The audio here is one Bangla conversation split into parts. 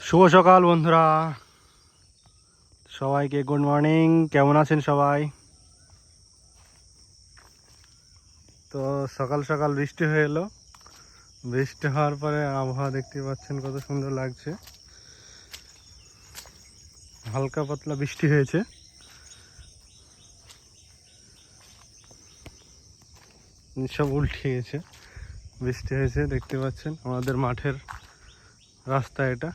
শুভ সকাল বন্ধুরা, সবাইকে গুড মর্নিং। কেমন আছেন সবাই? তো সকাল সকাল বৃষ্টি হয়ে এলো। বৃষ্টি হওয়ার পরে আবহাওয়া দেখতে পাচ্ছেন কত সুন্দর লাগছে। হালকা পাতলা বৃষ্টি হয়েছে। সব উল্টে গেছে, বৃষ্টি হয়েছে দেখতে পাচ্ছেন। আমাদের মাঠের রাস্তা এটা।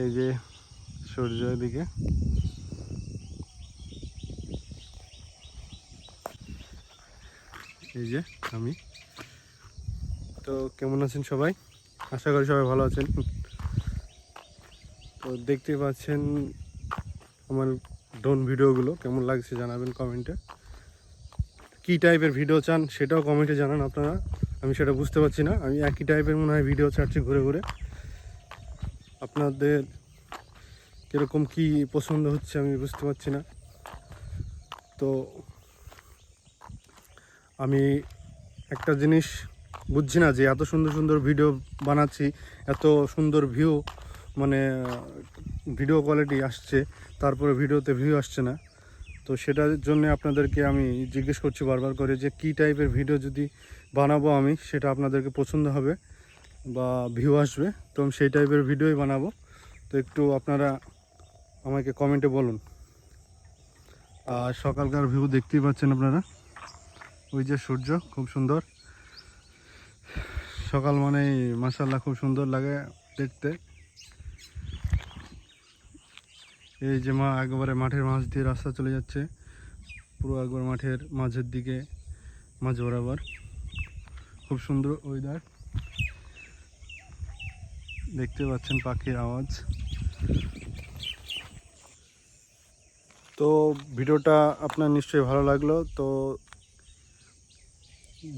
এই যে সূর্য দিকে, এই যে আমি। তো কেমন আছেন সবাই? আশা করি সবাই ভালো আছেন। তো দেখতে পাচ্ছেন আমার ড্রোন ভিডিওগুলো কেমন লাগছে জানাবেন কমেন্টে। কী টাইপের ভিডিও চান সেটাও কমেন্টে জানান আপনারা। আমি সেটা বুঝতে পারছি না, আমি একই টাইপের মনে হয় ভিডিও ছাড়ছি ঘুরে ঘুরে। আপনাদের কীরকম কী পছন্দ হচ্ছে আমি বুঝতে পারছি না। তো আমি একটা জিনিস বুঝছি না যে এত সুন্দর সুন্দর ভিডিও বানাচ্ছি, এত সুন্দর ভিউ, মানে ভিডিও কোয়ালিটি আসছে, তারপরে ভিডিওতে ভিউ আসছে না। তো সেটার জন্য আপনাদেরকে আমি জিজ্ঞেস করছি বারবার করে যে কী টাইপের ভিডিও যদি বানাবো আমি, সেটা আপনাদেরকে পছন্দ হবে বা ভিউ আসবে, তো আমি সেই টাইপের ভিডিওই বানাবো। তো একটু আপনারা আমাকে কমেন্টে বলুন। আর সকালকার ভিউ দেখতেই পাচ্ছেন আপনারা, ওই যে সূর্য খুব সুন্দর। সকাল মানেই মাশাআল্লাহ খুব সুন্দর লাগে দেখতে। এই যে একবারে মাঠের মাঝ দিয়ে রাস্তা চলে যাচ্ছে, পুরো একবার মাঠের মাঝের দিকে, মাঝ বরাবর। খুব সুন্দর ওয়েদার, দেখতে পাচ্ছেন পাখির আওয়াজ। তো ভিডিওটা আপনার নিশ্চয়ই ভালো লাগলো। তো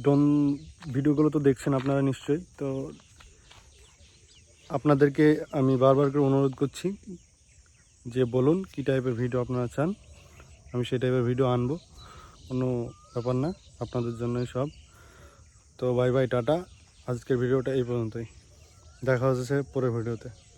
ড্রোন ভিডিওগুলো তো দেখছেন আপনারা নিশ্চয়ই। তো আপনাদেরকে আমি বারবার করে অনুরোধ করছি যে বলুন কী টাইপের ভিডিও আপনারা চান, আমি সেই টাইপের ভিডিও আনবো, কোনো ব্যাপার না, আপনাদের জন্যই সব। তো বাই বাই, টাটা। আজকের ভিডিওটা এই পর্যন্তই, দেখা হচ্ছে পরের ভিডিওতে।